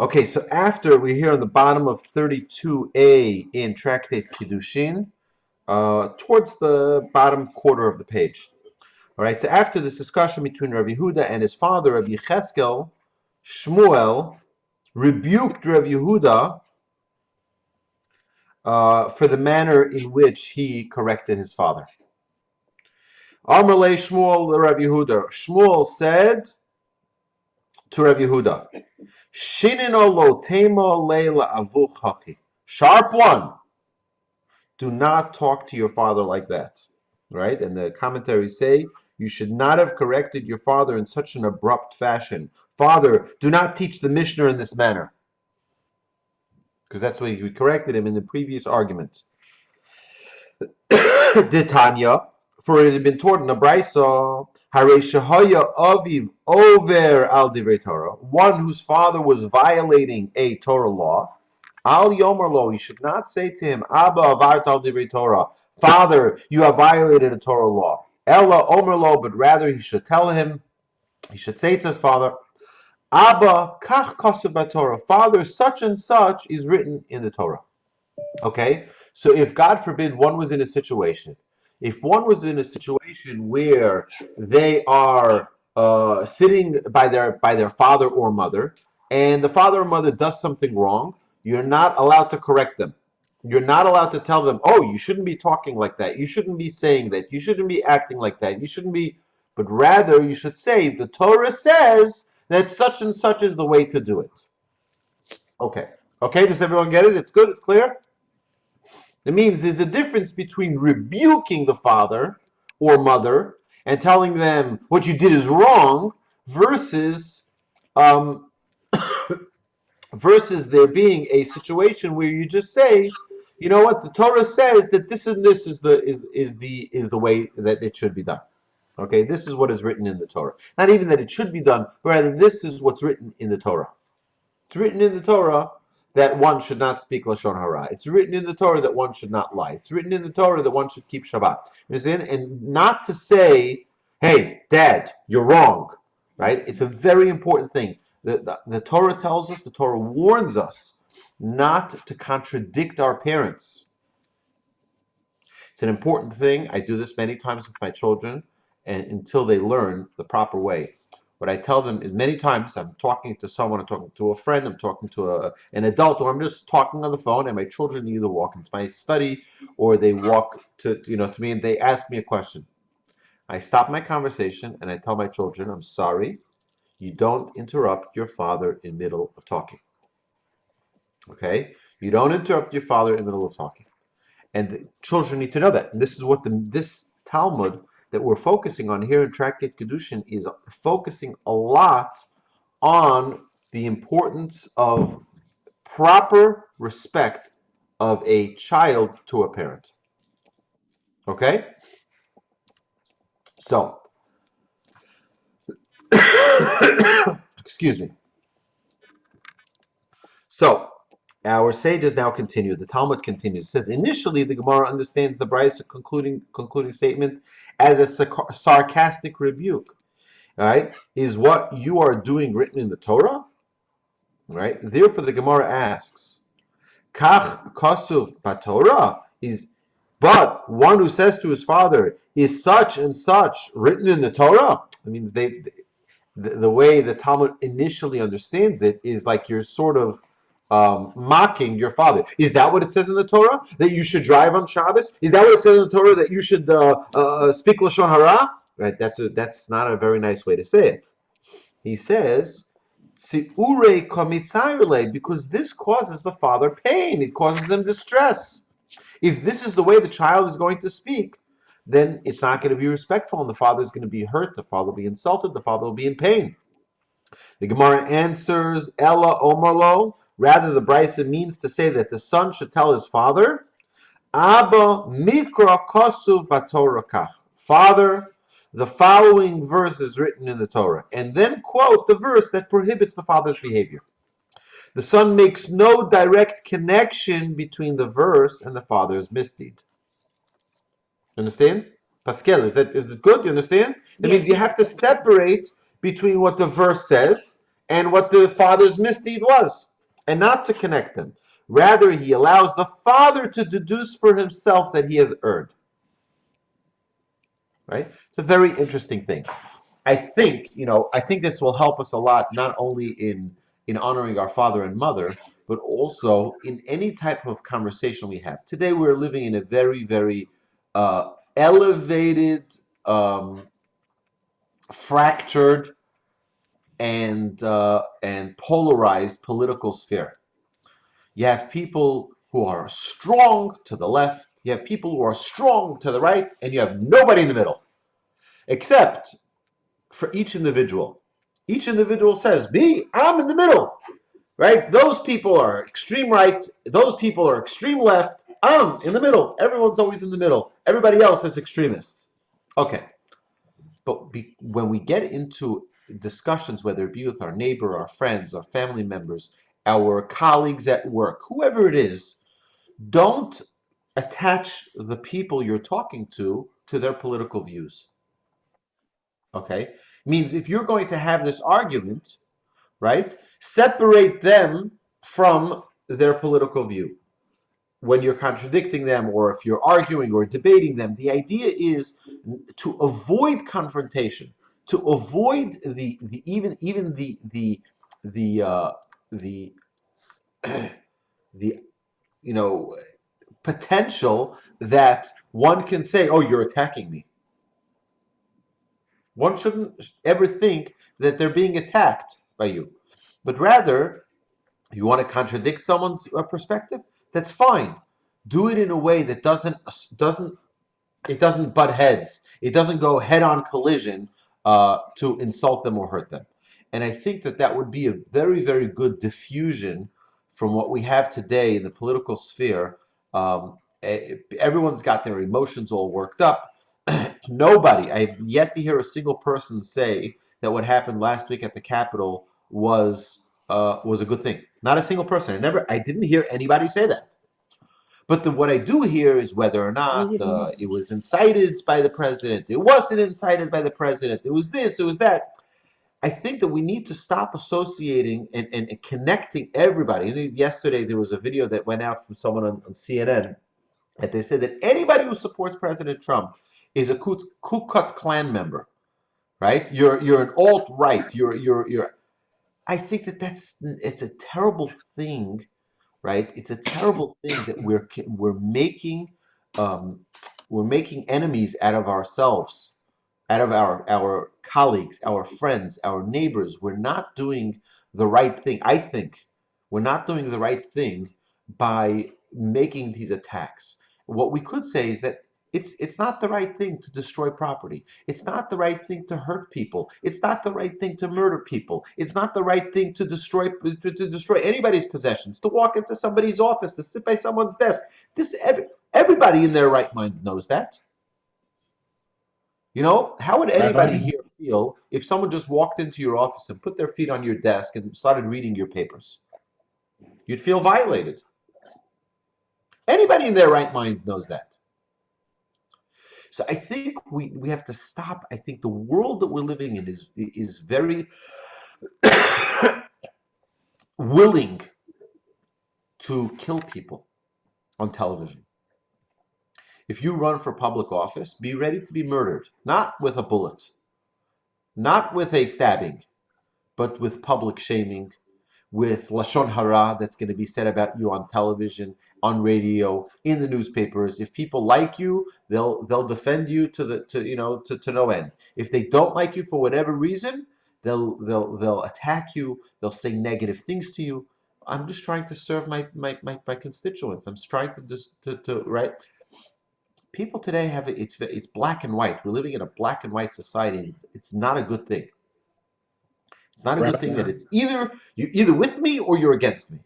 Okay, so after we're here on the bottom of 32a in Tractate Kiddushin, towards the bottom quarter of the page. All right, so after this discussion between Rabbi Yehuda and his father, Rabbi Yecheskel, Shmuel rebuked Rabbi Yehuda for the manner in which he corrected his father. Amar le Shmuel Rabbi Yehuda. Shmuel said to Rabbi Yehuda, Shinino lo tema leila avuch hachi. Sharp one. Do not talk to your father like that. Right? And the commentaries say you should not have corrected your father in such an abrupt fashion. Father, do not teach the Mishnah in this manner. Because that's why we corrected him in the previous argument. Ditanya, for it had been taught in a brayso, Hare shehaya aviv over al divrei Torah, one whose father was violating a Torah law. Al yomer lo, you should not say to him, Abba avart al divrei Torah, Father, you have violated a Torah law. Ella omer lo, but rather he should tell him, he should say to his father, Abba kach kasuv b'Torah, Father, such and such is written in the Torah. Okay, so if God forbid one was in a situation, if one was in a situation where they are sitting by their father or mother, and the father or mother does something wrong, you're not allowed to correct them. You're not allowed to tell them, oh, you shouldn't be talking like that. You shouldn't be saying that. You shouldn't be acting like that. You shouldn't be, but rather you should say, the Torah says that such and such is the way to do it. Okay. Okay, does everyone get it? It's good? It's clear? It means there's a difference between rebuking the father or mother and telling them what you did is wrong versus versus there being a situation where you just say, you know what, the Torah says that this and this is the way that it should be done. Okay, this is what is written in the Torah. Not even that it should be done, but rather this is what's written in the Torah. It's written in the Torah that one should not speak Lashon Hara. It's written in the Torah that one should not lie. It's written in the Torah that one should keep Shabbat. You understand? And not to say, hey, Dad, you're wrong. Right? It's a very important thing. The Torah tells us, the Torah warns us not to contradict our parents. It's an important thing. I do this many times with my children, and until they learn the proper way. What I tell them is many times I'm talking to someone, I'm talking to a friend, I'm talking to an adult, or I'm just talking on the phone, and my children either walk into my study or they walk to me and they ask me a question. I stop my conversation and I tell my children, I'm sorry, you don't interrupt your father in the middle of talking. Okay? You don't interrupt your father in the middle of talking. And the children need to know that. And this is what this Talmud that we're focusing on here in Tractate Kiddushin is focusing a lot on the importance of proper respect of a child to a parent. Okay? So, excuse me. So, our sages now continue. The Talmud continues. It says, initially, the Gemara understands the Brayso concluding statement as a sarcastic rebuke. All right? Is what you are doing written in the Torah? All right? Therefore, the Gemara asks, Kach kasuv b'Torah? But one who says to his father, is such and such written in the Torah? It means the way the Talmud initially understands it is like you're sort of mocking your father. Is that what it says in the Torah? That you should drive on Shabbos? Is that what it says in the Torah? That you should speak Lashon Hara? Right? That's not a very nice way to say it. He says, because this causes the father pain. It causes him distress. If this is the way the child is going to speak, then it's not going to be respectful, and the father is going to be hurt, the father will be insulted, the father will be in pain. The Gemara answers, Ella Omarlo, rather the Brayso means to say that the son should tell his father, Abba Mikra Kasuv Batorah Kach. Father, the following verse is written in the Torah, and then quote the verse that prohibits the father's behavior. The son makes no direct connection between the verse and the father's misdeed. Understand? Pascal, is it good? You understand? That means you have to separate between what the verse says and what the father's misdeed was. and not to connect them. Rather, he allows the father to deduce for himself that he has erred. Right? It's a very interesting thing. I think, I think this will help us a lot, not only in honoring our father and mother, but also in any type of conversation we have. Today, we're living in a very, very elevated, fractured, and polarized political sphere. You have people who are strong to the left, you have people who are strong to the right, and you have nobody in the middle, except for each individual. Each individual says, me, I'm in the middle, right? Those people are extreme right, those people are extreme left, I'm in the middle. Everyone's always in the middle. Everybody else is extremists. Okay, but when we get into discussions, whether it be with our neighbor, our friends, our family members, our colleagues at work, whoever it is, don't attach the people you're talking to their political views. Okay? Means if you're going to have this argument, right, separate them from their political view. When you're contradicting them, or if you're arguing or debating them, the idea is to avoid confrontation, to avoid the even the the the potential that one can say, "Oh, you're attacking me." One shouldn't ever think that they're being attacked by you, but rather, you want to contradict someone's perspective. That's fine. Do it in a way that doesn't butt heads. It doesn't go head-on collision to insult them or hurt them. And I think that that would be a very, very good diffusion from what we have today in the political sphere. Everyone's got their emotions all worked up. Nobody, I have yet to hear a single person say that what happened last week at the Capitol was a good thing. Not a single person. I didn't hear anybody say that. But what I do hear is whether or not it was incited by the president, it wasn't incited by the president, it was this, it was that. I think that we need to stop associating and connecting everybody. Yesterday, there was a video that went out from someone on CNN that they said that anybody who supports President Trump is a Ku Klux Klan member, right? You're an alt-right. You're. I think that it's a terrible thing, right? It's a terrible thing that um, we're making enemies out of ourselves, out of our colleagues, our friends, our neighbors. We're not doing the right thing. I think we're not doing the right thing by making these attacks. What we could say is that it's not the right thing to destroy property. It's not the right thing to hurt people. It's not the right thing to murder people. It's not the right thing to destroy anybody's possessions, to walk into somebody's office, to sit by someone's desk. Everybody in their right mind knows that. How would anybody Rabbi, here feel if someone just walked into your office and put their feet on your desk and started reading your papers? You'd feel violated. Anybody in their right mind knows that. So I think we have to stop. I think the world that we're living in is very willing to kill people on television. If you run for public office, be ready to be murdered, not with a bullet, not with a stabbing, but with public shaming, with lashon hara that's going to be said about you on television, on radio, in the newspapers. If people like you, they'll defend you to no end. If they don't like you for whatever reason, they'll attack you. They'll say negative things to you. I'm just trying to serve my constituents. I'm just trying to just to right. People today have it's black and white. We're living in a black and white society. It's not a good thing. It's not a good thing Rabbi, that it's you're either with me or you're against me.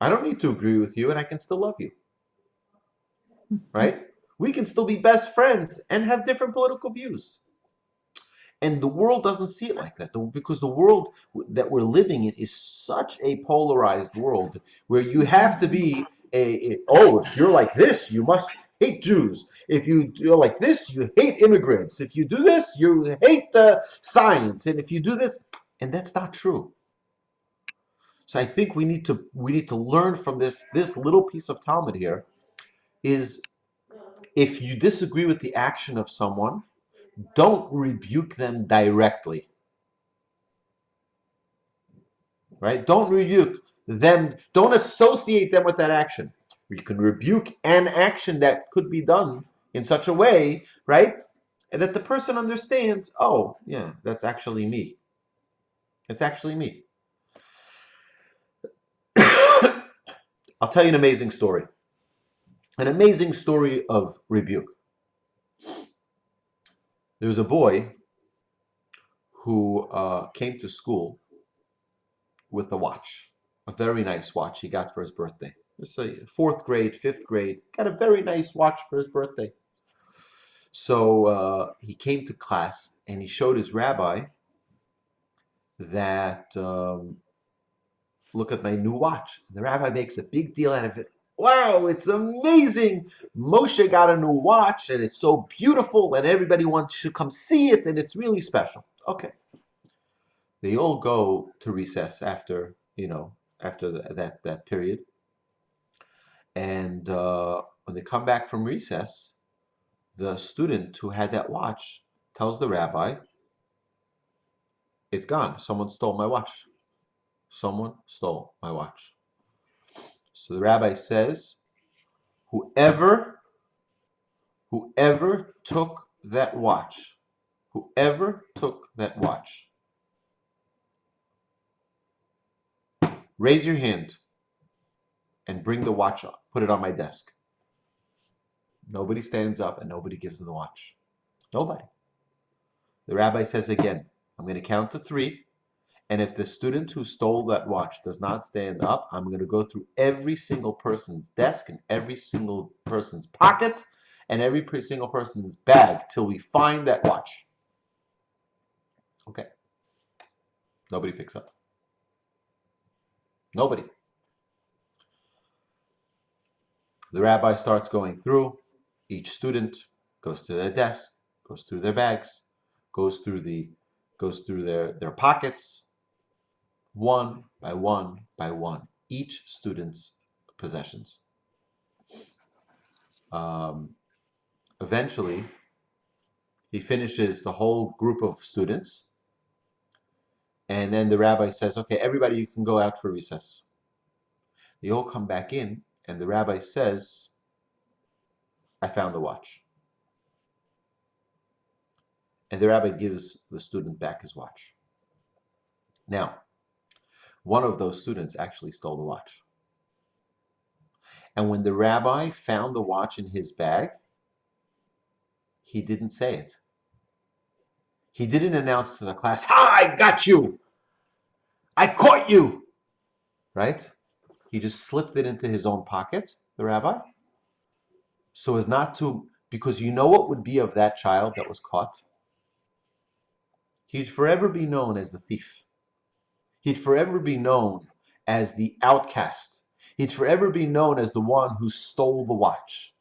I don't need to agree with you, and I can still love you, right? We can still be best friends and have different political views. And the world doesn't see it like that, because the world that we're living in is such a polarized world where you have to be if you're like this, you must hate Jews. If you're like this, you hate immigrants. If you do this, you hate the science. And if you do this, and that's not true. So I think we need to learn from this little piece of Talmud here is if you disagree with the action of someone, don't rebuke them directly, right? Don't rebuke them. Don't associate them with that action. You can rebuke an action that could be done in such a way, right? And that the person understands, oh, yeah, that's actually me. It's actually me. I'll tell you an amazing story. An amazing story of rebuke. There was a boy who came to school with a watch, a very nice watch he got for his birthday. It's a fourth grade, fifth grade, got a very nice watch for his birthday. So he came to class and he showed his rabbi that, look at my new watch. The rabbi makes a big deal out of it. Wow, it's amazing. Moshe got a new watch and it's so beautiful and everybody wants to come see it and it's really special. Okay. They all go to recess after, after that period. And when they come back from recess, the student who had that watch tells the rabbi, it's gone. Someone stole my watch. Someone stole my watch. So the rabbi says, whoever took that watch, raise your hand and bring the watch up. Put it on my desk. Nobody stands up and nobody gives them the watch. Nobody. The rabbi says again, I'm going to count to 3. And if the student who stole that watch does not stand up, I'm going to go through every single person's desk and every single person's pocket and every single person's bag till we find that watch. Okay. Nobody picks up. Nobody. The rabbi starts going through. Each student goes to their desk, goes through their bags, goes through their pockets, one by one by one, each student's possessions. Eventually, he finishes the whole group of students, and then the rabbi says, okay, everybody, you can go out for recess. They all come back in, and the rabbi says, I found the watch. And the rabbi gives the student back his watch. Now, one of those students actually stole the watch. And when the rabbi found the watch in his bag, he didn't say it. He didn't announce to the class, ha, I got you. I caught you. Right? He just slipped it into his own pocket, the rabbi, so as not to, because you know what would be of that child that was caught? He'd forever be known as the thief. He'd forever be known as the outcast. He'd forever be known as the one who stole the watch.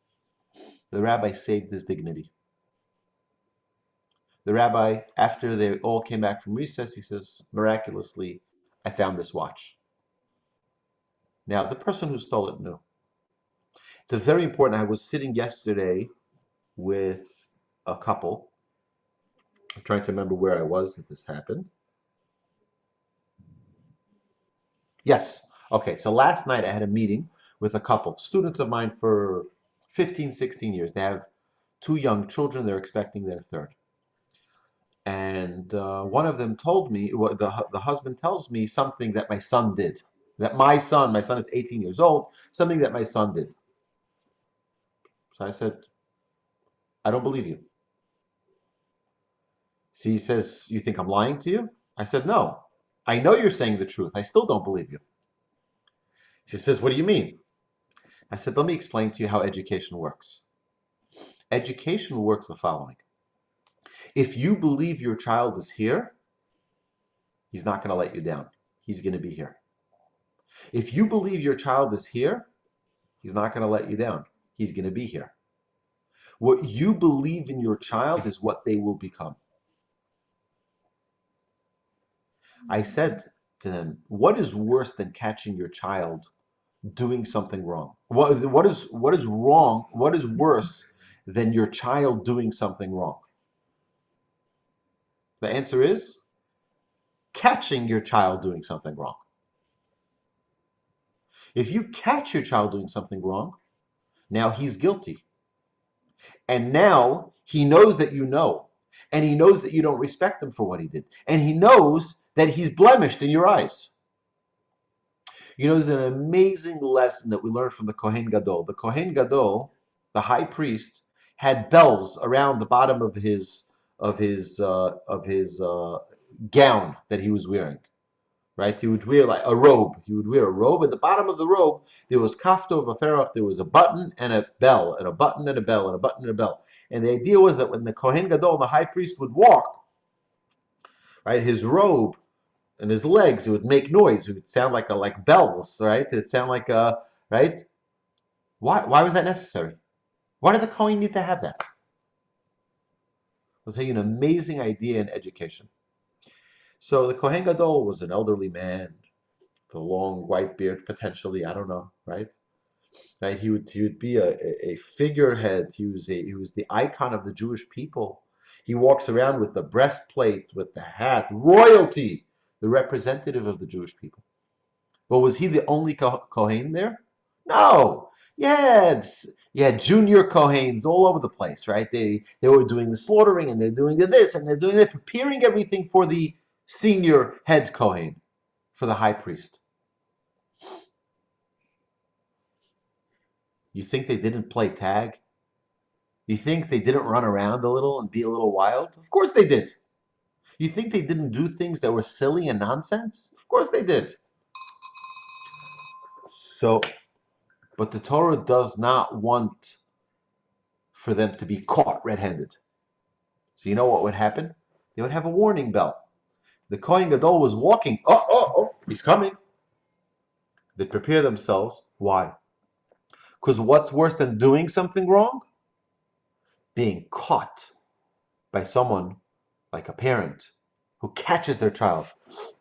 The rabbi saved his dignity. The rabbi, after they all came back from recess, he says, miraculously, I found this watch. Now, the person who stole it knew. It's a very important. I was sitting yesterday with a couple. I'm trying to remember where I was that this happened. Yes. Okay, so last night I had a meeting with a couple, students of mine for 15, 16 years. They have 2 young children. They're expecting their third. And one of them told me, the husband tells me something that my son did. That my son is 18 years old, something that my son did. So I said, I don't believe you. So he says, you think I'm lying to you? I said, no. I know you're saying the truth. I still don't believe you. She says, what do you mean? I said, let me explain to you how education works. Education works the following. If you believe your child is here, he's not going to let you down. He's going to be here. If you believe your child is here, he's not going to let you down. He's going to be here. What you believe in your child is what they will become. I said to them, what is worse than catching your child doing something wrong? What is wrong? What is worse than your child doing something wrong? The answer is catching your child doing something wrong. If you catch your child doing something wrong, now he's guilty. And now he knows that you know. And he knows that you don't respect him for what he did. And he knows that he's blemished in your eyes. You know, there's an amazing lesson that we learned from the Kohen Gadol. The Kohen Gadol, the high priest, had bells around the bottom of his gown that he was wearing. Right? He would wear like a robe. He would wear a robe. At the bottom of the robe, there was kafto v'ferach. There was a button and a bell, and a button and a bell, and a button and a bell. And the idea was that when the Kohen Gadol, the high priest, would walk, right, his robe and his legs, it would make noise. It would sound like bells, right? It would sound like right? Why was that necessary? Why did the Kohen need to have that? I'll tell you an amazing idea in education. So the Kohen Gadol was an elderly man, the long white beard, potentially, I don't know, right? Right? He would be a figurehead. He was the icon of the Jewish people. He walks around with the breastplate, with the hat, royalty, the representative of the Jewish people. But was he the only Kohen there? No. You had junior Kohens all over the place, right? They were doing the slaughtering, and they're doing this, and they're doing that, preparing everything for the senior head Kohen, for the high priest. You think they didn't play tag? You think they didn't run around a little and be a little wild? Of course they did. You think they didn't do things that were silly and nonsense? Of course they did. So, but the Torah does not want for them to be caught red-handed. So you know what would happen? They would have a warning bell. The Kohen Gadol was walking. Oh, he's coming. They prepare themselves. Why? Because what's worse than doing something wrong? Being caught by someone like a parent who catches their child.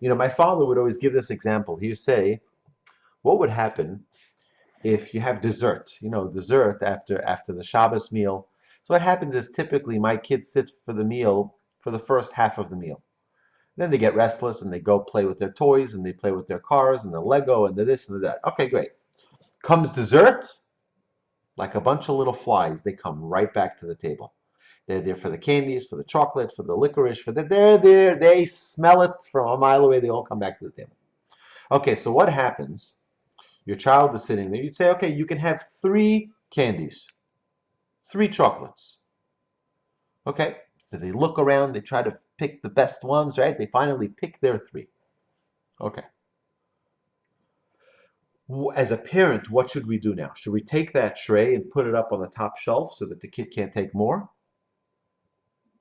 You know, my father would always give this example. He would say, what would happen if you have dessert? You know, dessert after the Shabbos meal. So what happens is typically my kids sit for the meal for the first half of the meal. Then they get restless and they go play with their toys and they play with their cars and the Lego and the this and the that. Okay, great. Comes dessert, like a bunch of little flies, they come right back to the table. They're there for the candies, for the chocolate, for the licorice, they're there, they smell it from a mile away, they all come back to the table. Okay, so what happens? Your child is sitting there, you'd say, okay, you can have 3 candies, 3 chocolates. Okay, so they look around, they try to pick the best ones, right? They finally pick their 3. Okay. As a parent, what should we do now? Should we take that tray and put it up on the top shelf so that the kid can't take more?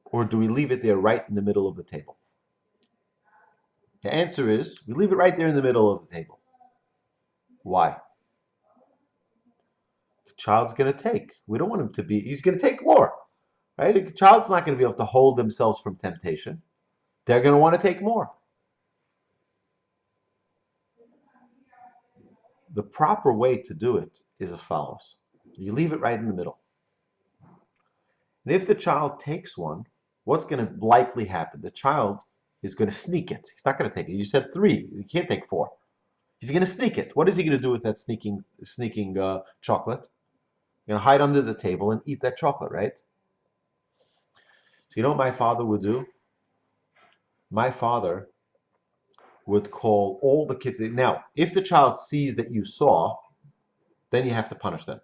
Or do we leave it there right in the middle of the table? The answer is, we leave it right there in the middle of the table. Why? The child's going to take. We don't want him to be, he's going to take more. Right? The child's not going to be able to hold themselves from temptation. They're going to want to take more. The proper way to do it is as follows. You leave it right in the middle. And if the child takes one, what's going to likely happen? The child is going to sneak it. He's not going to take it. You said 3. You can't take 4. He's going to sneak it. What is he going to do with that sneaking chocolate? He's going to hide under the table and eat that chocolate, right? So you know what my father would do? My father would call all the kids. Now, if the child sees that you saw, then you have to punish them.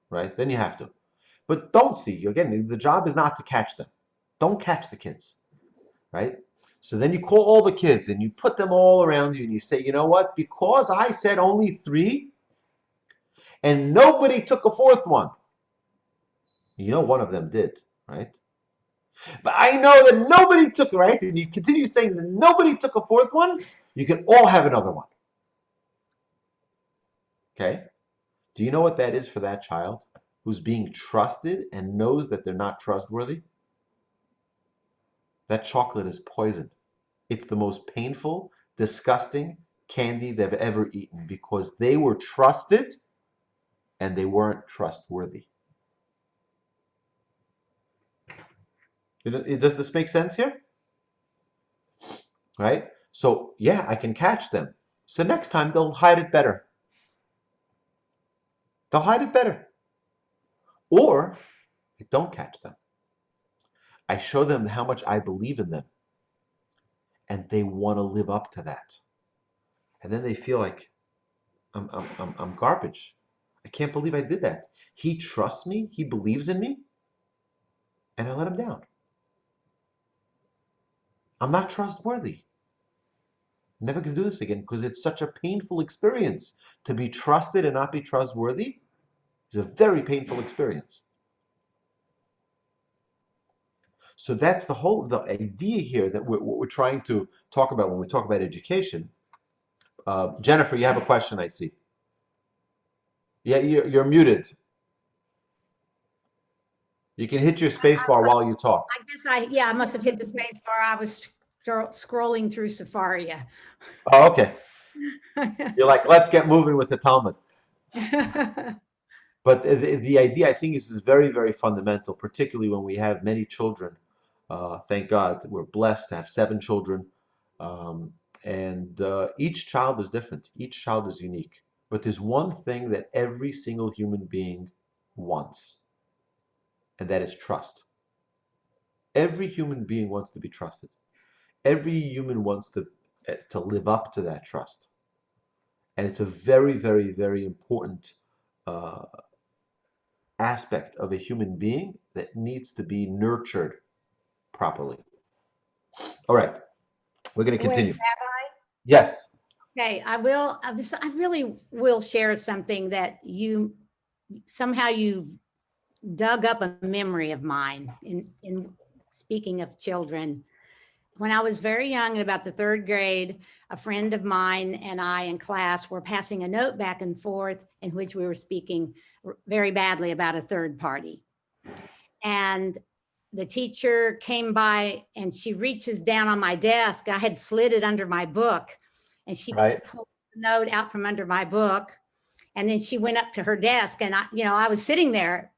Right? Then you have to. But don't see. Again, the job is not to catch them. Don't catch the kids. Right? So then you call all the kids and you put them all around you and you say, you know what? Because I said only 3 and nobody took a 4th one. You know one of them did, right? But I know that nobody took it, right? And you continue saying that nobody took a 4th one, you can all have another one. Okay? Do you know what that is for that child who's being trusted and knows that they're not trustworthy? That chocolate is poison. It's the most painful disgusting candy they've ever eaten because they were trusted and they weren't trustworthy. Does this make sense here? Right? So, yeah, I can catch them. So next time they'll hide it better. They'll hide it better. Or I don't catch them. I show them how much I believe in them. And they want to live up to that. And then they feel like I'm garbage. I can't believe I did that. He trusts me. He believes in me. And I let him down. I'm not trustworthy. Never gonna do this again because it's such a painful experience. To be trusted and not be trustworthy is a very painful experience. So that's the idea here that what we're trying to talk about when we talk about education. Jennifer, you have a question, I see. Yeah, you're muted. You can hit your space bar while you talk. I guess I must have hit the space bar. I was scrolling through Safari. Oh, okay. You're like, let's get moving with the Talmud. But the idea, I think, is very, very fundamental, particularly when we have many children. Thank God we're blessed to have 7 children. And each child is different. Each child is unique. But there's one thing that every single human being wants, and that is trust. Every human being wants to be trusted. Every human wants to live up to that trust. And it's a very, very, very important aspect of a human being that needs to be nurtured properly. All right, we're going to continue. Wait, Rabbi? Yes. Okay, I really will share something that somehow you've dug up a memory of mine in speaking of children. When I was very young, in about the 3rd grade, a friend of mine and I in class were passing a note back and forth in which we were speaking very badly about a third party. And the teacher came by and she reaches down on my desk. I had slid it under my book and she pulled the note out from under my book. And then she went up to her desk and I was sitting there.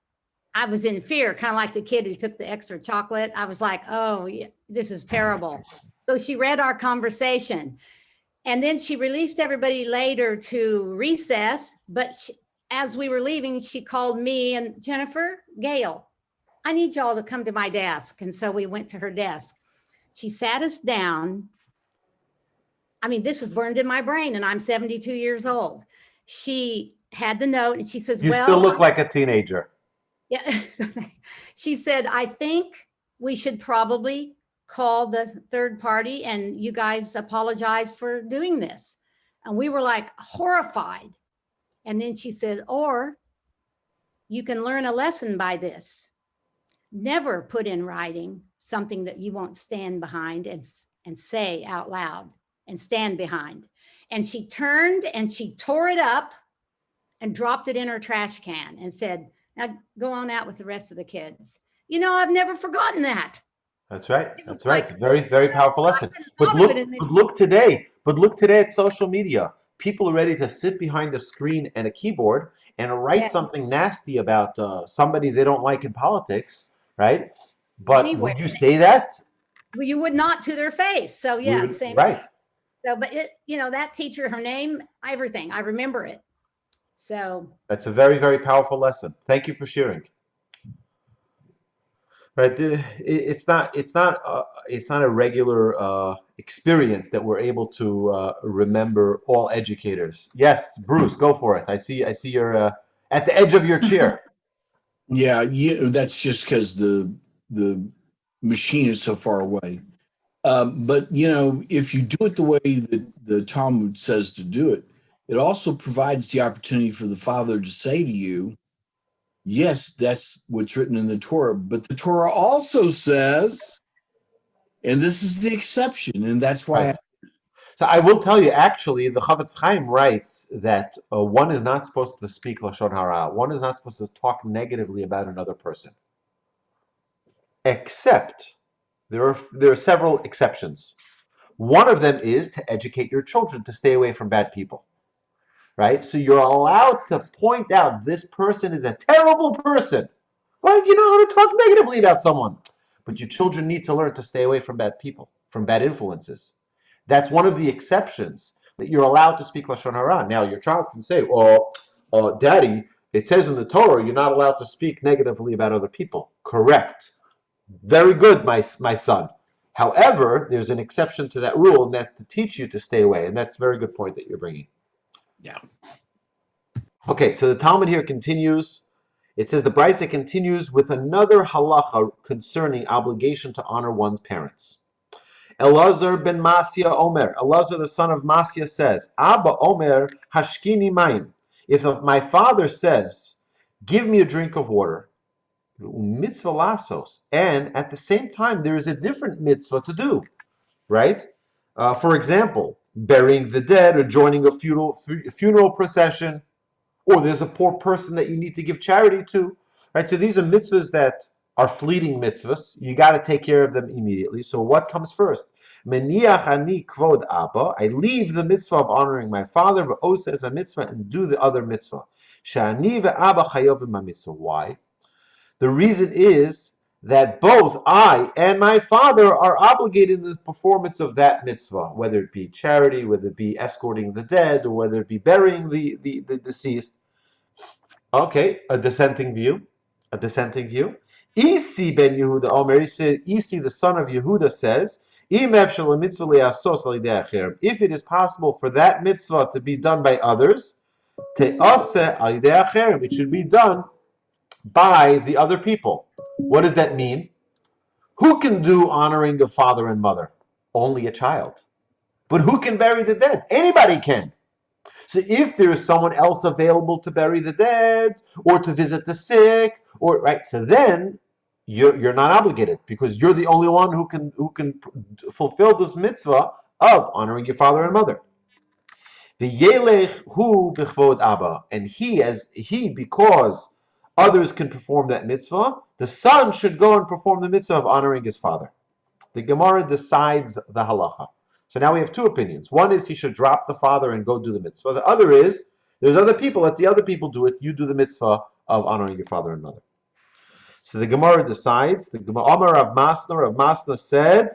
I was in fear, kind of like the kid who took the extra chocolate. I was like, oh, yeah, this is terrible. So she read our conversation and then she released everybody later to recess. But as we were leaving, she called me and Jennifer, Gail, I need y'all to come to my desk. And so we went to her desk. She sat us down. I mean, this is burned in my brain and I'm 72 years old. She had the note and she says, you still look like a teenager. Yeah. She said, I think we should probably call the third party and you guys apologize for doing this. And we were like horrified. And then she said, or you can learn a lesson by this. Never put in writing something that you won't stand behind and say out loud and stand behind. And she turned and she tore it up and dropped it in her trash can and said, now go on out with the rest of the kids. I've never forgotten that. That's right. That's right. It's a very, very powerful lesson. But look today at social media. People are ready to sit behind a screen and a keyboard and write something nasty about somebody they don't like in politics, right? But anyway, would you say that? Well, you would not to their face. So yeah, same right. thing. So, but that teacher, her name, everything, I remember it. So that's a very, very powerful lesson. Thank you for sharing. Right, it's not a regular experience that we're able to remember all educators. Yes, Bruce, go for it. I see you're at the edge of your chair. Yeah, that's just because the machine is so far away. But if you do it the way that the Talmud says to do it, it also provides the opportunity for the father to say to you, yes, that's what's written in the Torah, but the Torah also says, and this is the exception, and that's why. Right. So I will tell you, actually, the Chavetz Chaim writes that one is not supposed to speak Lashon Hara. One is not supposed to talk negatively about another person. Except, there are several exceptions. One of them is to educate your children to stay away from bad people, right? So you're allowed to point out this person is a terrible person. Well, you know how to talk negatively about someone. But your children need to learn to stay away from bad people, from bad influences. That's one of the exceptions, that you're allowed to speak Lashon Hara. Now, your child can say, Daddy, it says in the Torah you're not allowed to speak negatively about other people. Correct. Very good, my son. However, there's an exception to that rule, and that's to teach you to stay away. And that's a very good point that you're bringing. Yeah. Okay, so the Talmud here continues. It says the Brisa continues with another halacha concerning obligation to honor one's parents. Elazar ben Masya Omer, Elazar the son of Masya says, Abba Omer hashkini mayim. If my father says, give me a drink of water, mitzvah lasos, and at the same time there is a different mitzvah to do, right? For example, burying the dead or joining a funeral procession, or there's a poor person that you need to give charity to, right? So these are mitzvahs that are fleeting mitzvahs. You got to take care of them immediately. So what comes first? Meniach ani kvod abba. I leave the mitzvah of honoring my father, but also as a mitzvah, and do the other mitzvah. Shani ve'abba chayovim mitzvah. Why? The reason is that both I and my father are obligated in the performance of that mitzvah, whether it be charity, whether it be escorting the dead, or whether it be burying the deceased. Okay, a dissenting view. Isi ben Yehuda Omer, Isi the son of Yehuda says, if it is possible for that mitzvah to be done by others, it should be done by the other people. What does that mean? Who can do honoring of father and mother? Only a child. But who can bury the dead? Anybody can. So if there is someone else available to bury the dead or to visit the sick, or right, so then you're not obligated, because you're the only one who can fulfill this mitzvah of honoring your father and mother. V'yelech hu b'chvod abba, and he because others can perform that mitzvah, the son should go and perform the mitzvah of honoring his father. The Gemara decides the halacha. So now we have two opinions. One is he should drop the father and go do the mitzvah. The other is, there's other people, let the other people do it, you do the mitzvah of honoring your father and mother. So the Gemara decides, the Gemara of Masna said,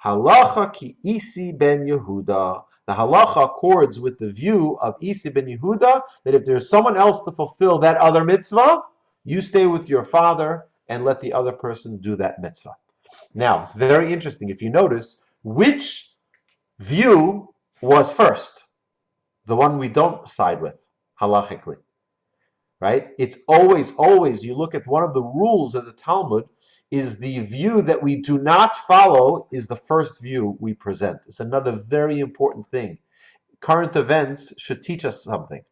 halacha ki Isi ben Yehuda. The halacha accords with the view of Isi ben Yehuda, that if there's someone else to fulfill that other mitzvah, you stay with your father and let the other person do that mitzvah. Now, it's very interesting, if you notice, which view was first? The one we don't side with, halachically. Right? It's always, you look at one of the rules of the Talmud, is the view that we do not follow is the first view we present. It's another very important thing. Current events should teach us something.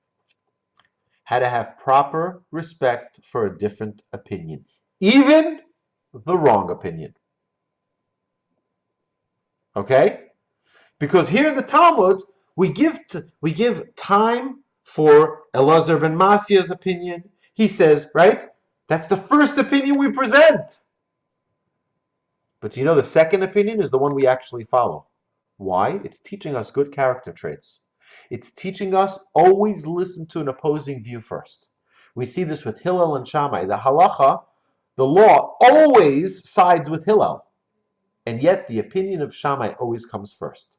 How to have proper respect for a different opinion, even the wrong opinion. Okay? Because here in the Talmud, we give time for Elazar ben Masya's opinion. He says, right? That's the first opinion we present. But you know, the second opinion is the one we actually follow. Why? It's teaching us good character traits. It's teaching us always listen to an opposing view first. We see this with Hillel and Shammai. The halacha, the law, always sides with Hillel. And yet the opinion of Shammai always comes first.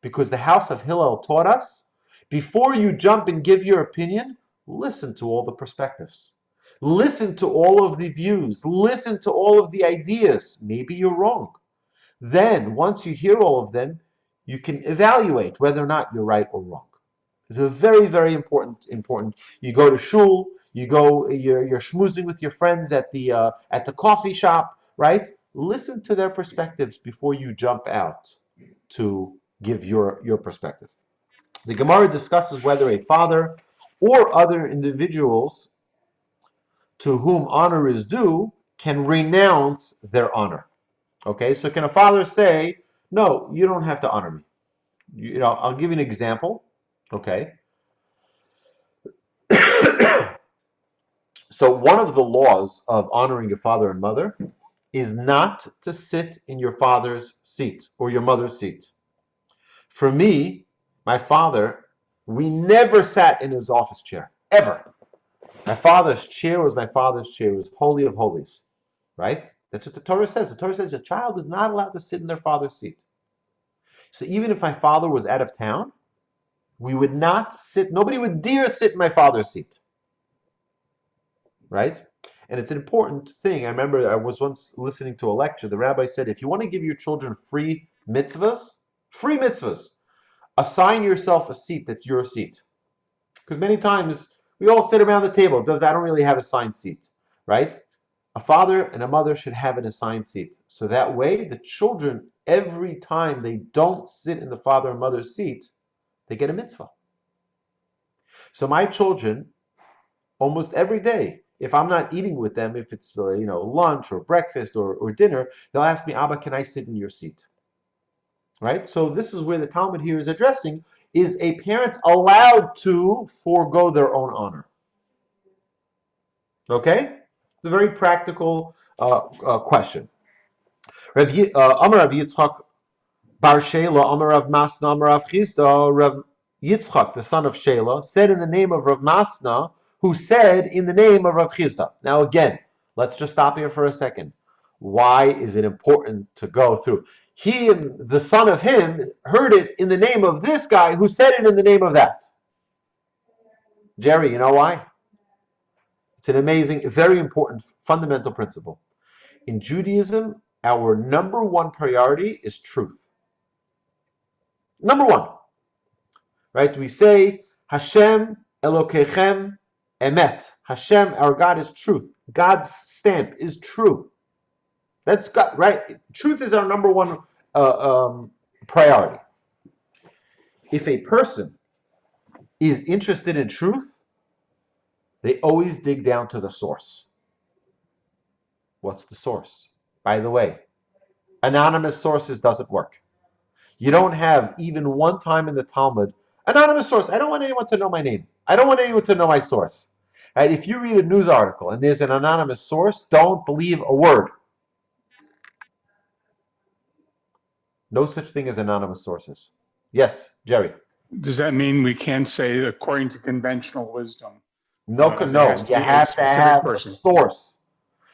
Because the house of Hillel taught us, before you jump and give your opinion, listen to all the perspectives. Listen to all of the views. Listen to all of the ideas. Maybe you're wrong. Then, once you hear all of them, you can evaluate whether or not you're right or wrong. It's a very, very important. You go to shul, you're schmoozing with your friends at the coffee shop, right? Listen to their perspectives before you jump out to give your perspective. The Gemara discusses whether a father or other individuals to whom honor is due can renounce their honor. Okay, so can a father say, no, you don't have to honor me? You know, I'll give you an example. Okay. So one of the laws of honoring your father and mother is not to sit in your father's seat or your mother's seat. For me, my father, we never sat in his office chair, ever. My father's chair was my father's chair. It was holy of holies, right? That's what the Torah says. The Torah says a child is not allowed to sit in their father's seat. So even if my father was out of town, we would not sit, nobody would dare sit in my father's seat, right? And it's an important thing. I remember I was once listening to a lecture. The rabbi said, if you want to give your children free mitzvahs, assign yourself a seat that's your seat. Because many times we all sit around the table. I don't really have assigned seat, right? A father and a mother should have an assigned seat. So that way, the children, every time they don't sit in the father and mother's seat, they get a mitzvah. So my children, almost every day, if I'm not eating with them, if it's lunch or breakfast or dinner, they'll ask me, Abba, can I sit in your seat? Right? So this is where the Talmud here is addressing, is a parent allowed to forego their own honor? Okay? It's a very practical question. Amar Rav Yitzchak Bar Shela, Amar Rav Masna, Amar Rav Chisda, Rav Yitzchak, the son of Shela, said in the name of Rav Masna, who said in the name of Rav Chisda. Now again, let's just stop here for a second. Why is it important to go through? He and the son of him heard it in the name of this guy who said it in the name of that. Jerry, you know why? It's an amazing, very important, fundamental principle. In Judaism, our number one priority is truth. Number one. Right? We say, Hashem Elokechem Emet. Hashem, our God, is truth. God's stamp is true. That's God, right? Truth is our number one priority. If a person is interested in truth, they always dig down to the source. What's the source? By the way, anonymous sources doesn't work. You don't have even one time in the Talmud, anonymous source. I don't want anyone to know my name. I don't want anyone to know my source. Right? If you read a news article and there's an anonymous source, don't believe a word. No such thing as anonymous sources. Yes, Jerry. Does that mean we can't say according to conventional wisdom? No. You have to have a source.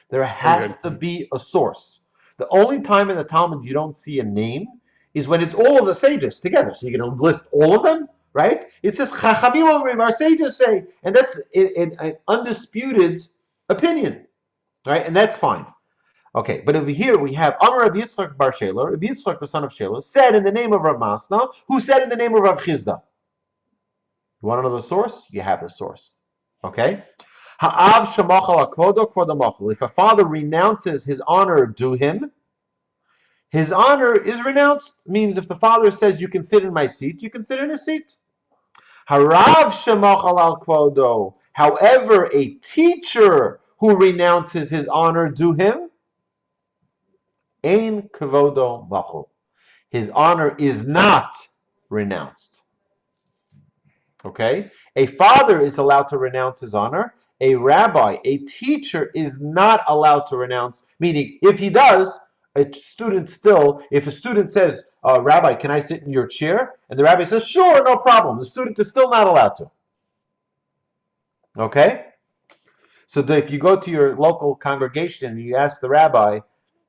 There has to be a source. The only time in the Talmud you don't see a name is when it's all of the sages together. So you're going to list all of them, right? It says, Chachamim omrim, our sages say, and that's an undisputed opinion, right? And that's fine. Okay, but over here we have Amar Rav Yitzchak Bar Shela, Rav Yitzchak, the son of Shela, said in the name of Rav Masna, who said in the name of Rav Chisda. You want to know the source? You have the source. Okay? Ha'av shemachal akvodo kvodamachal. If a father renounces his honor due him, his honor is renounced. Means if the father says, you can sit in my seat, you can sit in his seat. Harav shemachal al kvodo. However, a teacher who renounces his honor due him, ein kvodo machal. His honor is not renounced. Okay? A father is allowed to renounce his honor. A rabbi, a teacher, is not allowed to renounce. Meaning, if he does, if a student says, Rabbi, can I sit in your chair? And the rabbi says, sure, no problem. The student is still not allowed to. Okay? So if you go to your local congregation and you ask the rabbi,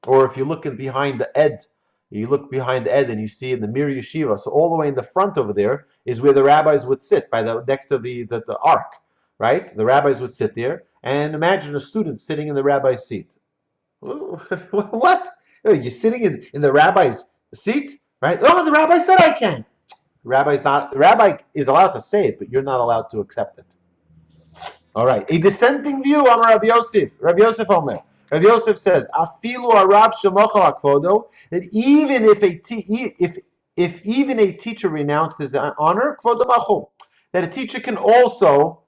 or if you look behind the ed, and you see in the Mir Yeshiva, so all the way in the front over there is where the rabbis would sit, next to the ark, right? The rabbis would sit there, and imagine a student sitting in the rabbi's seat. What? You're sitting in the rabbi's seat, right? Oh, the rabbi said I can. The rabbi is allowed to say it, but you're not allowed to accept it. All right. A dissenting view, Amar Rabbi Yosef. Rabbi Yosef Omer. Rabbi Yosef says, "Afilu Arab shemochal akvodo." That even if even a teacher renounced his honor, kvodo machol, that a teacher can also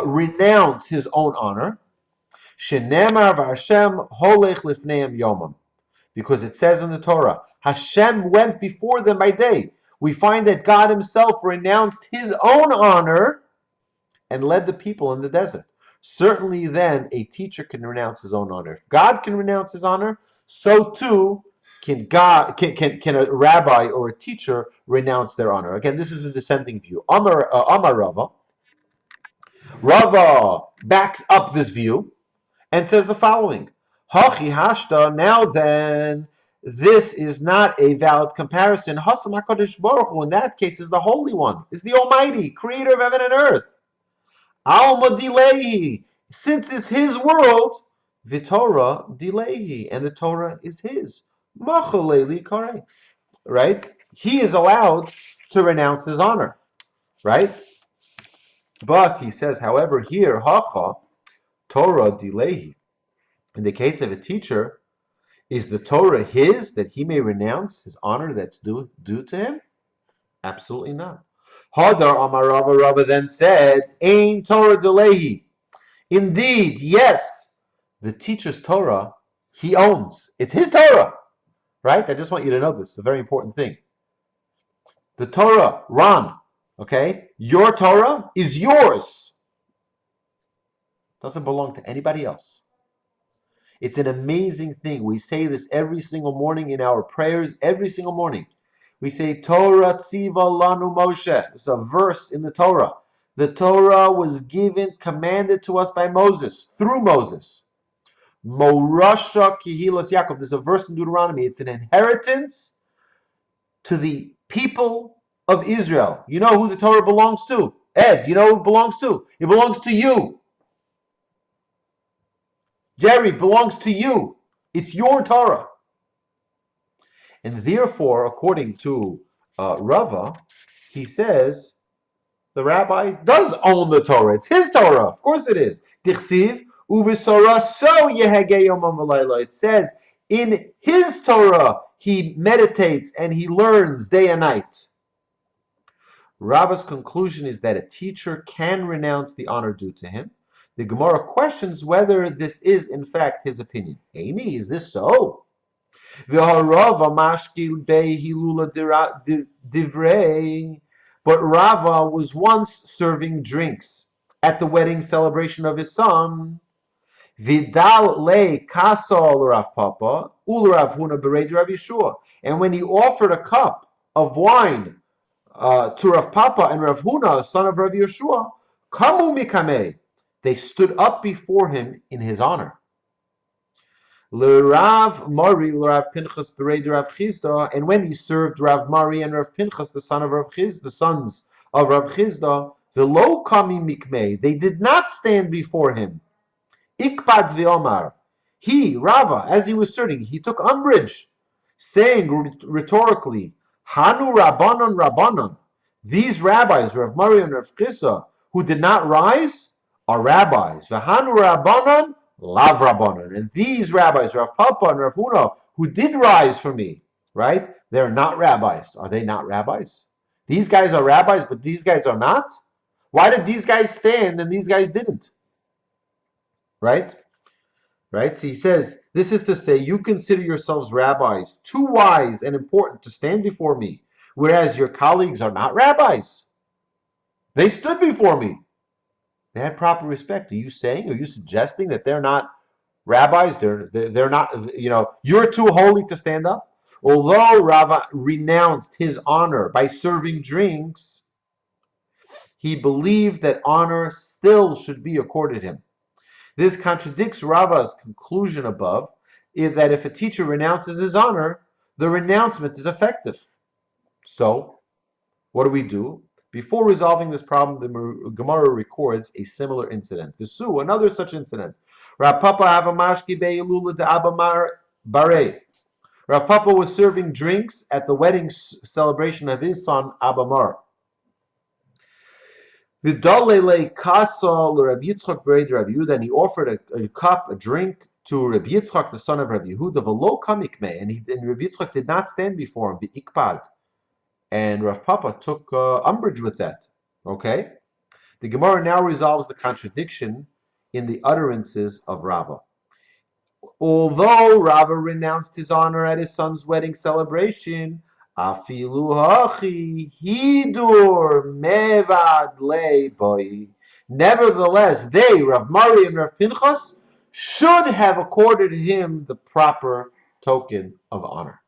renounce his own honor. Shenemar v'Hashem holech lifneim yomam, because it says in the Torah, Hashem went before them by day. We find that God Himself renounced His own honor and led the people in the desert. Certainly then a teacher can renounce his own honor. If God can renounce his honor, so too can a rabbi or a teacher renounce their honor? Again, this is the dissenting view. Amar Rava. Rava backs up this view and says the following: Hachi hashta. Now then, this is not a valid comparison. Hasam HaKadosh Baruch Hu, in that case, is the Holy One, is the Almighty, Creator of heaven and earth. Alma dilehi, since it's His world, Vitorah dilehi, and the Torah is His. Machaleli kare, right? He is allowed to renounce his honor, right? But he says, however, here, hacha, Torah dilehi. In the case of a teacher, is the Torah his that he may renounce his honor that's due to him? Absolutely not. Hadar Amar Rava, Rava then said, Ein Torah dilehi. Indeed, yes, the teacher's Torah he owns. It's his Torah, right? I just want you to know this. It's a very important thing. The Torah, Ron, okay? Your Torah is yours. Doesn't belong to anybody else. It's an amazing thing. We say this every single morning in our prayers, every single morning. We say, Torah tziva lanu Moshe. It's a verse in the Torah. The Torah was commanded to us by Moses, through Moses. Morasha kihilas Yaakov. There's a verse in Deuteronomy. It's an inheritance to the people of Israel. You know who the Torah belongs to? Ed, you know who it belongs to? It belongs to you. Jerry, belongs to you. It's your Torah. And therefore, according to Rava, he says the rabbi does own the Torah. It's his Torah. Of course it is. Dichsiv uvisora so yehege yomam v'layla. It says in his Torah he meditates and he learns day and night. Rava's conclusion is that a teacher can renounce the honor due to him. The Gemara questions whether this is in fact his opinion. Eini, is this so? But Rava was once serving drinks at the wedding celebration of his son. Vidal le kasol Rav Papa ul-Rav Huna bereid Rav Yeshua. And when he offered a cup of wine to Rav Papa and Rav Huna, son of Rav Yeshua, kamu mikame, they stood up before him in his honor. L'Rav Mari, L'Rav Pinchas bereid Rav Chizda, and when he served Rav Mari and Rav Pinchas, the sons of Rav Chizda, v'lo kami mikmei, they did not stand before him. Ikpad v'omar, he, Rava, as he was serving, he took umbrage, saying rhetorically, Hanu Rabbanon Rabbanon, these rabbis, Rav Mari and Rav Chizda, who did not rise, are rabbis. V'hanu Rabbanon Lav Rabbanon. And these rabbis, Rav Papa and Rav Huna, who did rise for me, right? They're not rabbis. Are they not rabbis? These guys are rabbis, but these guys are not? Why did these guys stand and these guys didn't? Right? Right? So he says, this is to say, you consider yourselves rabbis, too wise and important to stand before me, whereas your colleagues are not rabbis. They stood before me. They had proper respect. Are you suggesting that they're not rabbis? They're not, you're too holy to stand up? Although Rava renounced his honor by serving drinks, he believed that honor still should be accorded him. This contradicts Rava's conclusion above, is that if a teacher renounces his honor, the renouncement is effective. So, what do? Before resolving this problem, the Gemara records a similar incident. V'su, another such incident. Rav Papa havamashki be'ilula de'abamar bare. Rav Papa was serving drinks at the wedding celebration of his son Abamar. V'dalele kasal Rav Yitzchak bereid Rav Yehuda, and he offered a drink to Rav Yitzchak, the son of Rav Yehuda, v'lo kamikme, and Rav Yitzchak did not stand before him, v'ikpad. And Rav Papa took umbrage with that. Okay? The Gemara now resolves the contradiction in the utterances of Rava. Although Rava renounced his honor at his son's wedding celebration, afilu hachi hidur mevad boy. Nevertheless, they, Rav Mari and Rav Pinchas, should have accorded him the proper token of honor.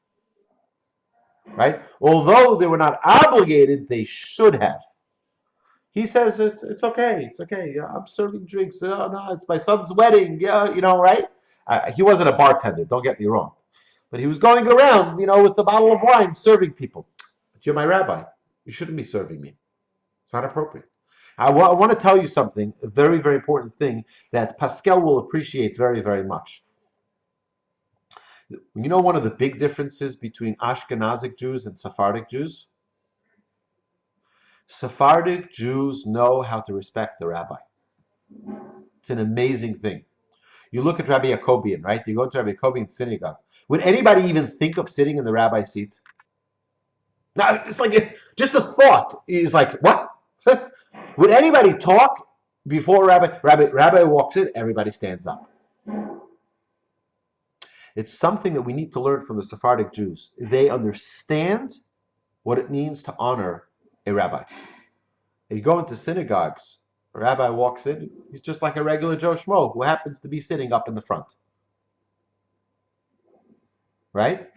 right? Although they were not obligated, they should have. He says it's okay, it's okay. Yeah, I'm serving drinks. Oh, no, it's my son's wedding. Yeah, right? He wasn't a bartender. Don't get me wrong, but he was going around, with the bottle of wine, serving people. But you're my rabbi. You shouldn't be serving me. It's not appropriate. I want to tell you something, a very, very important thing that Pascal will appreciate very, very much. You know one of the big differences between Ashkenazic Jews and Sephardic Jews? Sephardic Jews know how to respect the rabbi. It's an amazing thing. You look at Rabbi Yacobian, right? You go to Rabbi Yacobian synagogue. Would anybody even think of sitting in the rabbi's seat? No, just the thought is like, what? Would anybody talk before Rabbi walks in? Everybody stands up. It's something that we need to learn from the Sephardic Jews. They understand what it means to honor a rabbi. If you go into synagogues, a rabbi walks in, he's just like a regular Joe Schmo who happens to be sitting up in the front. Right?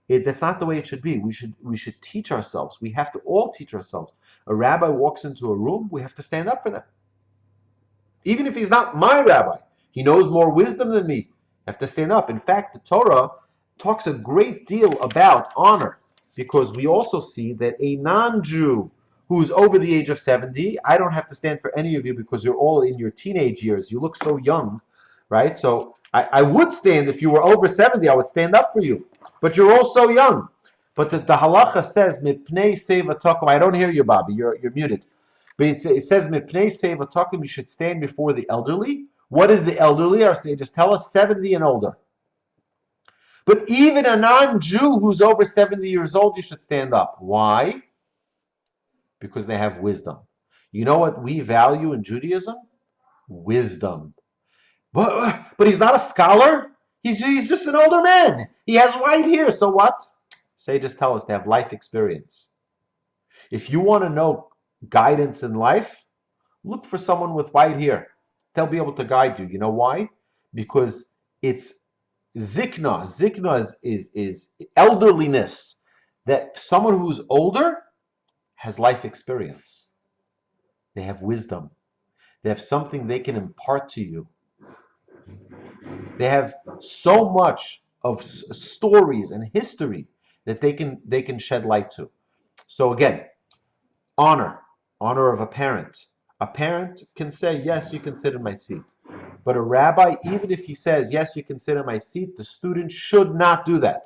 That's not the way it should be. We should teach ourselves. We have to all teach ourselves. A rabbi walks into a room, we have to stand up for them. Even if he's not my rabbi, he knows more wisdom than me. I have to stand up. In fact, the Torah talks a great deal about honor, because we also see that a non-Jew who's over the age of 70, I don't have to stand for any of you because you're all in your teenage years. You look so young, right? So I would stand if you were over 70, I would stand up for you. But you're all so young. But the halacha says, Mipnei seva tokum. I don't hear you, Bobby. You're muted. But it says, Mipnei seva tokum, you should stand before the elderly. What is the elderly? Our sages tell us 70 and older. But even a non-Jew who's over 70 years old, you should stand up. Why? Because they have wisdom. You know what we value in Judaism? Wisdom. But he's not a scholar. He's just an older man. He has white hair. So what? Sages tell us to have life experience. If you want to know guidance in life, look for someone with white hair. They'll be able to guide you. You know why? Because it's zikna. Zikna is elderliness. That someone who's older has life experience. They have wisdom. They have something they can impart to you. They have so much of stories and history that they can shed light to. So again, honor of a parent. A parent can say, yes, you can sit in my seat. But a rabbi, even if he says, yes, you can sit in my seat, the student should not do that.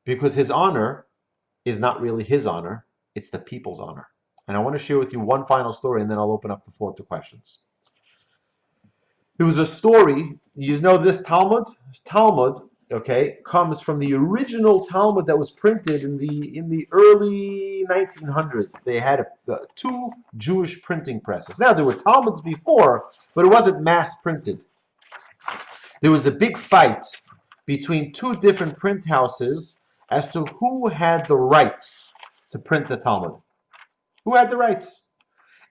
Because his honor is not really his honor, it's the people's honor. And I want to share with you one final story, and then I'll open up the floor to questions. There was a story, you know this Talmud? This Talmud, okay, comes from the original Talmud that was printed in the early 1900s. They had two Jewish printing presses. Now, there were Talmuds before, but it wasn't mass printed. There was a big fight between two different print houses as to who had the rights to print the Talmud. Who had the rights?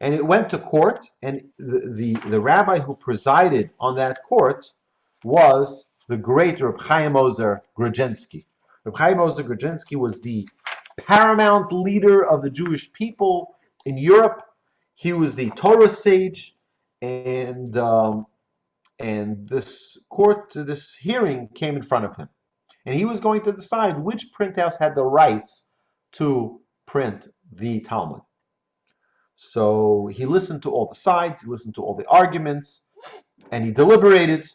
And it went to court, and the rabbi who presided on that court was the great Reb Chaim Ozer Grodzinski. Reb Chaim Ozer Grodzinski was the paramount leader of the Jewish people in Europe. He was the Torah sage, and this hearing came in front of him. And he was going to decide which print house had the rights to print the Talmud. So he listened to all the sides, he listened to all the arguments, and he deliberated,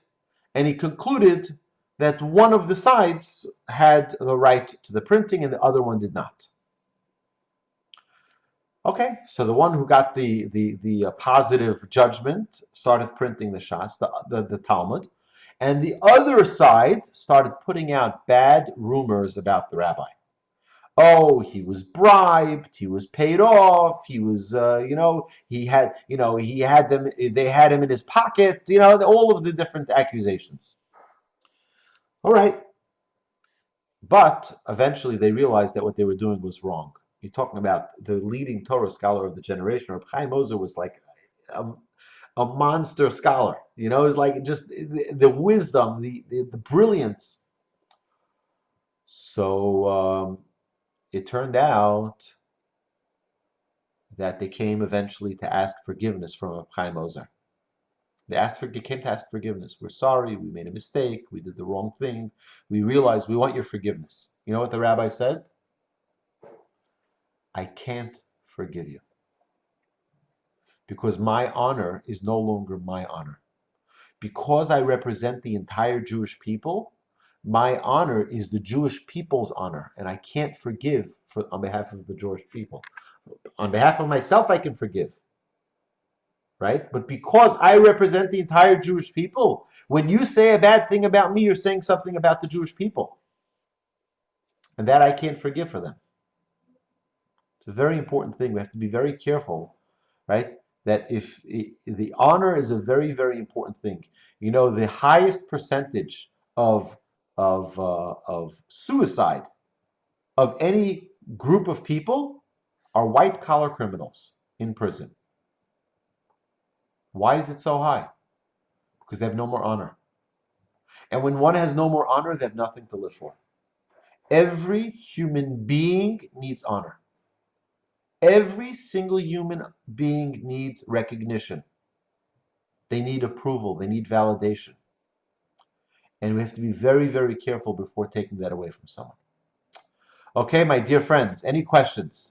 and he concluded that one of the sides had the right to the printing and the other one did not. Okay, so the one who got the positive judgment started printing the Shas, the Talmud, and the other side started putting out bad rumors about the rabbi. Oh, he was bribed, he was paid off, he was, they had him in his pocket, all of the different accusations. All right. But eventually they realized that what they were doing was wrong. You're talking about the leading Torah scholar of the generation. Reb Chaim Ozer was like a monster scholar. It was like just the wisdom, the brilliance. So it turned out that they came eventually to ask forgiveness from Chaim Ozer. They came to ask forgiveness. We're sorry, we made a mistake, we did the wrong thing. We realized we want your forgiveness. You know what the rabbi said? I can't forgive you because my honor is no longer my honor. Because I represent the entire Jewish people, my honor is the Jewish people's honor, and I can't forgive on behalf of the Jewish people. On behalf of myself, I can forgive, right? But because I represent the entire Jewish people, when you say a bad thing about me, you're saying something about the Jewish people, and that I can't forgive for them. It's a very important thing. We have to be very careful, right? That if the honor is a very, very important thing. You know, the highest percentage of suicide of any group of people are white collar criminals in prison. Why is it so high? Because they have no more honor. And when one has no more honor, they have nothing to live for. Every human being needs honor. Every single human being needs recognition. They need approval. They need validation. And we have to be very, very careful before taking that away from someone. Okay, my dear friends, any questions?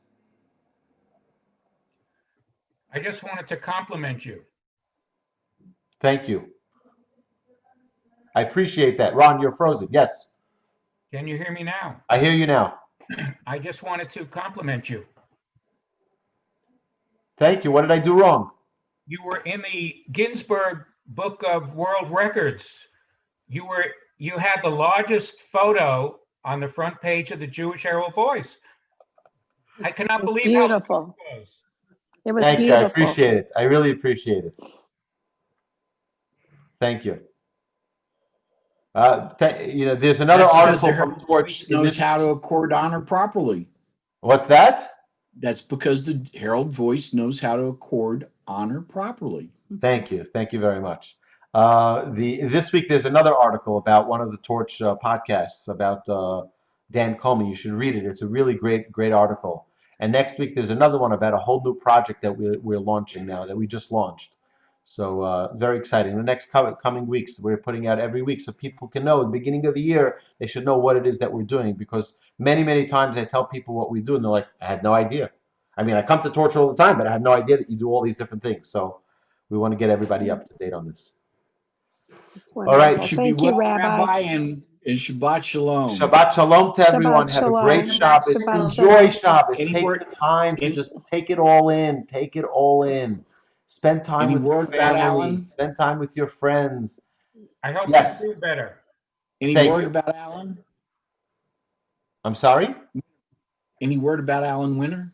I just wanted to compliment you. Thank you. I appreciate that. Ron, you're frozen. Yes, Can you hear me now? I hear you now. I just wanted to compliment you. Thank you. What did I do wrong? You were in the Ginsburg Book of World Records. You had the largest photo on the front page of the Jewish Herald Voice. I cannot It was believe how beautiful. it was. It was Thank you. I beautiful. appreciate it. I really appreciate it. Thank you. There's another That's because article the from Herald Torch. Voice knows how to accord honor properly. What's that? That's because the Herald Voice knows how to accord honor properly. Thank you. Thank you very much. This week there's another article about one of the Torch podcasts about Dan Comey. You should read it. It's a really great article. And next week there's another one about a whole new project that we're launching now, that we just launched. So very exciting. The next coming weeks, we're putting out every week so people can know at the beginning of the year, they should know what it is that we're doing, because many times I tell people what we do and they're like, I had no idea. I mean, I come to Torch all the time, but I had no idea that you do all these different things. So we want to get everybody up to date on this. Wonderful. All right. Should Thank be you, well, Rabbi. and Shabbat Shalom. Shabbat Shalom to everyone. Shabbat Have a great Shalom. Shabbos. Shabbat Enjoy Shalom. Shabbos. Any Take word- the time to any- just take it all in. Take it all in. Spend time Any with your word about family. Alan? Spend time with your friends. I hope Yes. you feel better. Any Thank word you. about Alan? I'm sorry? Any word about Alan Winter?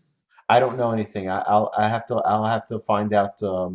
I don't know anything. I'll have to find out